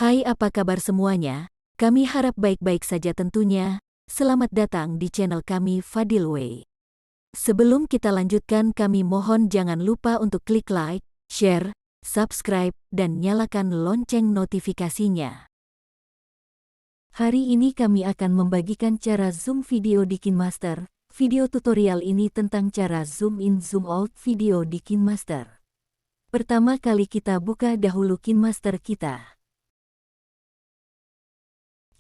Hai, apa kabar semuanya? Kami harap baik-baik saja tentunya. Selamat datang di channel kami Fadil Way. Sebelum kita lanjutkan, kami mohon jangan lupa untuk klik like, share, subscribe, dan nyalakan lonceng notifikasinya. Hari ini kami akan membagikan cara zoom video di KineMaster. Video tutorial ini tentang cara zoom in zoom out video di KineMaster. Pertama kali kita buka dahulu KineMaster kita.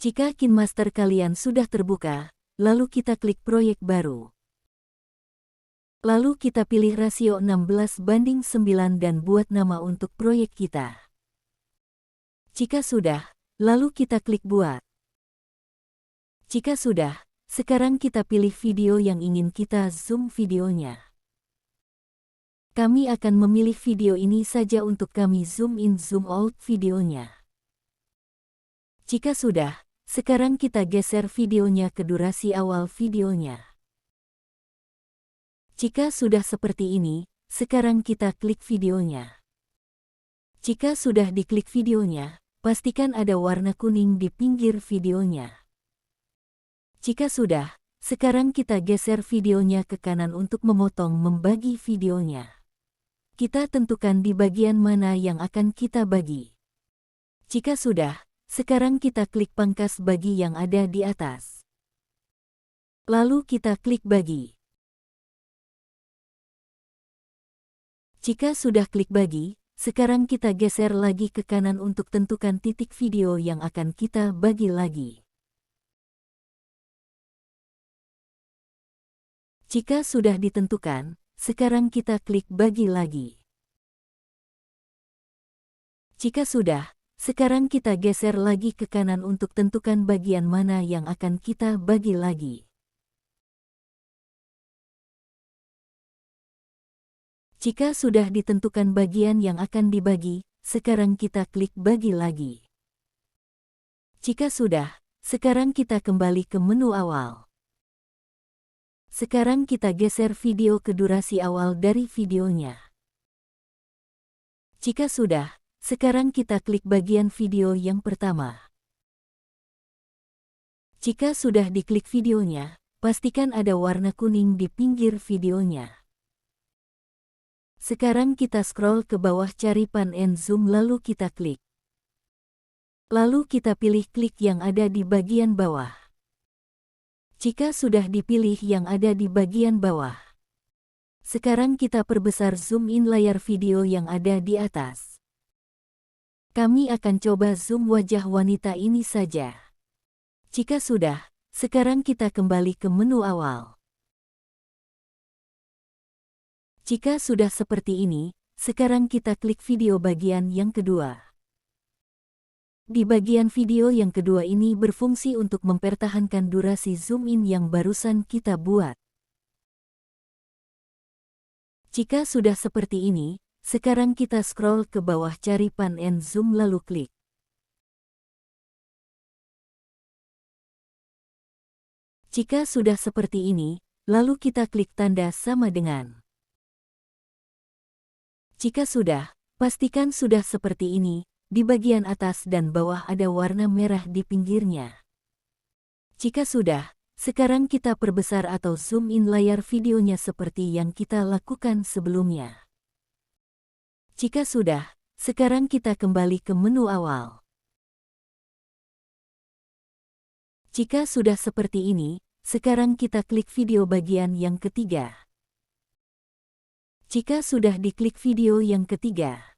Jika KineMaster kalian sudah terbuka, lalu kita klik proyek baru. Lalu kita pilih rasio 16:9 dan buat nama untuk proyek kita. Jika sudah, lalu kita klik buat. Jika sudah, sekarang kita pilih video yang ingin kita zoom videonya. Kami akan memilih video ini saja untuk kami zoom in zoom out videonya. Jika sudah, sekarang kita geser videonya ke durasi awal videonya. Jika sudah seperti ini, sekarang kita klik videonya. Jika sudah diklik videonya, pastikan ada warna kuning di pinggir videonya. Jika sudah, sekarang kita geser videonya ke kanan untuk memotong membagi videonya. Kita tentukan di bagian mana yang akan kita bagi. Jika sudah, sekarang kita klik pangkas bagi yang ada di atas. Lalu kita klik bagi. Jika sudah klik bagi, sekarang kita geser lagi ke kanan untuk tentukan titik video yang akan kita bagi lagi. Jika sudah ditentukan, sekarang kita klik bagi lagi. Jika sudah, sekarang kita geser lagi ke kanan untuk tentukan bagian mana yang akan kita bagi lagi. Jika sudah ditentukan bagian yang akan dibagi, sekarang kita klik bagi lagi. Jika sudah, sekarang kita kembali ke menu awal. Sekarang kita geser video ke durasi awal dari videonya. Jika sudah, sekarang kita klik bagian video yang pertama. Jika sudah diklik videonya, pastikan ada warna kuning di pinggir videonya. Sekarang kita scroll ke bawah cari pan and zoom lalu kita klik. Lalu kita pilih klik yang ada di bagian bawah. Jika sudah dipilih yang ada di bagian bawah, sekarang kita perbesar zoom in layar video yang ada di atas. Kami akan coba zoom wajah wanita ini saja. Jika sudah, sekarang kita kembali ke menu awal. Jika sudah seperti ini, sekarang kita klik video bagian yang kedua. Di bagian video yang kedua ini berfungsi untuk mempertahankan durasi zoom in yang barusan kita buat. Jika sudah seperti ini, sekarang kita scroll ke bawah cari pan and zoom lalu klik. Jika sudah seperti ini, lalu kita klik tanda sama dengan. Jika sudah, pastikan sudah seperti ini. Di bagian atas dan bawah ada warna merah di pinggirnya. Jika sudah, sekarang kita perbesar atau zoom in layar videonya seperti yang kita lakukan sebelumnya. Jika sudah, sekarang kita kembali ke menu awal. Jika sudah seperti ini, sekarang kita klik video bagian yang ketiga. Jika sudah diklik video yang ketiga,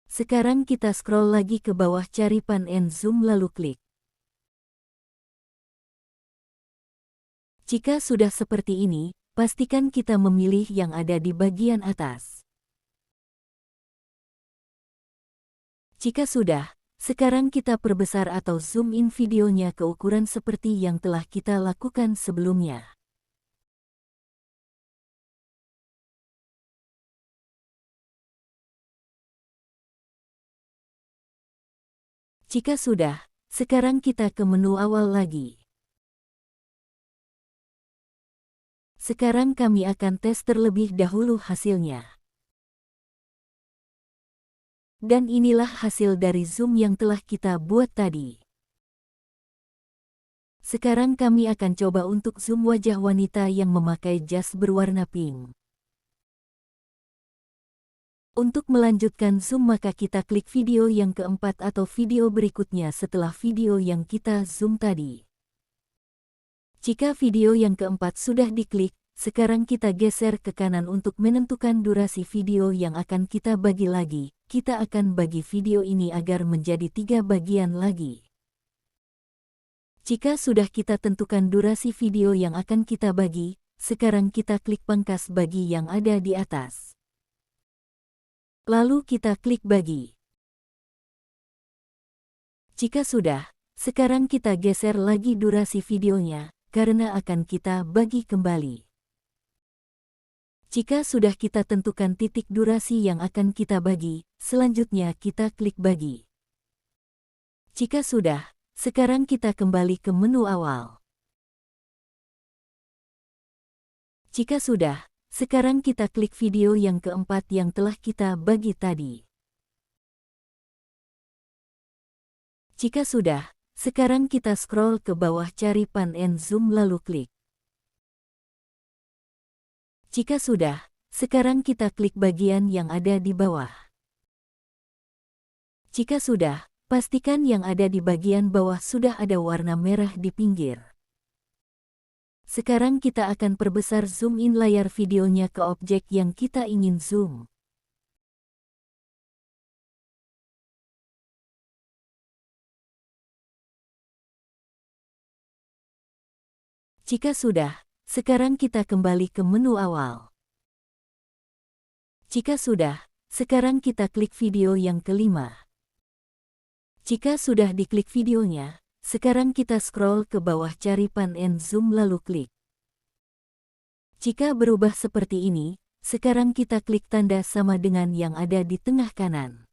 sekarang kita scroll lagi ke bawah cari pan and zoom lalu klik. Jika sudah seperti ini, pastikan kita memilih yang ada di bagian atas. Jika sudah, sekarang kita perbesar atau zoom in videonya ke ukuran seperti yang telah kita lakukan sebelumnya. Jika sudah, sekarang kita ke menu awal lagi. Sekarang kami akan tes terlebih dahulu hasilnya. Dan inilah hasil dari zoom yang telah kita buat tadi. Sekarang kami akan coba untuk zoom wajah wanita yang memakai jas berwarna pink. Untuk melanjutkan zoom maka kita klik video yang keempat atau video berikutnya setelah video yang kita zoom tadi. Jika video yang keempat sudah diklik, sekarang kita geser ke kanan untuk menentukan durasi video yang akan kita bagi lagi. Kita akan bagi video ini agar menjadi 3 bagian lagi. Jika sudah kita tentukan durasi video yang akan kita bagi, sekarang kita klik pangkas bagi yang ada di atas. Lalu kita klik bagi. Jika sudah, sekarang kita geser lagi durasi videonya, karena akan kita bagi kembali. Jika sudah kita tentukan titik durasi yang akan kita bagi, selanjutnya kita klik bagi. Jika sudah, sekarang kita kembali ke menu awal. Jika sudah, sekarang kita klik video yang keempat yang telah kita bagi tadi. Jika sudah, sekarang kita scroll ke bawah cari pan and zoom lalu klik. Jika sudah, sekarang kita klik bagian yang ada di bawah. Jika sudah, pastikan yang ada di bagian bawah sudah ada warna merah di pinggir. Sekarang kita akan perbesar zoom in layar videonya ke objek yang kita ingin zoom. Jika sudah, sekarang kita kembali ke menu awal. Jika sudah, sekarang kita klik video yang kelima. Jika sudah diklik videonya, sekarang kita scroll ke bawah cari pan and zoom lalu klik. Jika berubah seperti ini, sekarang kita klik tanda sama dengan yang ada di tengah kanan.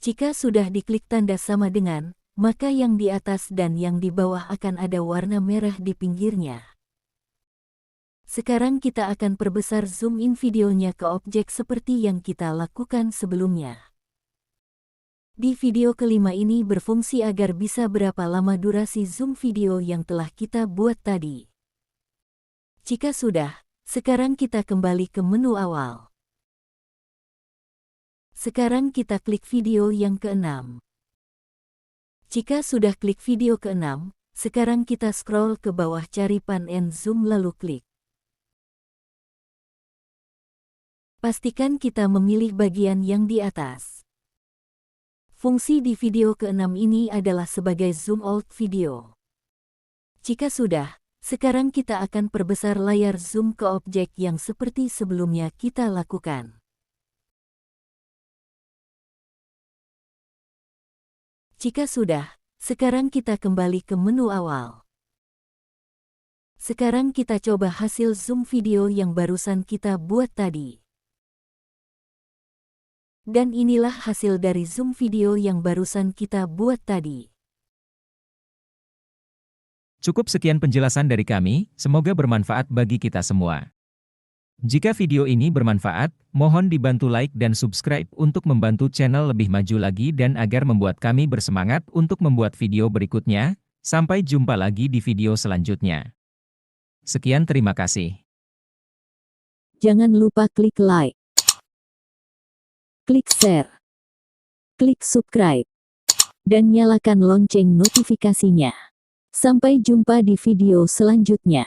Jika sudah diklik tanda sama dengan, maka yang di atas dan yang di bawah akan ada warna merah di pinggirnya. Sekarang kita akan perbesar zoom in videonya ke objek seperti yang kita lakukan sebelumnya. Di video kelima ini berfungsi agar bisa berapa lama durasi zoom video yang telah kita buat tadi. Jika sudah, sekarang kita kembali ke menu awal. Sekarang kita klik video yang keenam. Jika sudah klik video keenam, sekarang kita scroll ke bawah cari pan and zoom lalu klik. Pastikan kita memilih bagian yang di atas. Fungsi di video ke-6 ini adalah sebagai zoom out video. Jika sudah, sekarang kita akan perbesar layar zoom ke objek yang seperti sebelumnya kita lakukan. Jika sudah, sekarang kita kembali ke menu awal. Sekarang kita coba hasil zoom video yang barusan kita buat tadi. Dan inilah hasil dari zoom video yang barusan kita buat tadi. Cukup sekian penjelasan dari kami, semoga bermanfaat bagi kita semua. Jika video ini bermanfaat, mohon dibantu like dan subscribe untuk membantu channel lebih maju lagi dan agar membuat kami bersemangat untuk membuat video berikutnya. Sampai jumpa lagi di video selanjutnya. Sekian, terima kasih. Jangan lupa klik like, klik share, klik subscribe, dan nyalakan lonceng notifikasinya. Sampai jumpa di video selanjutnya.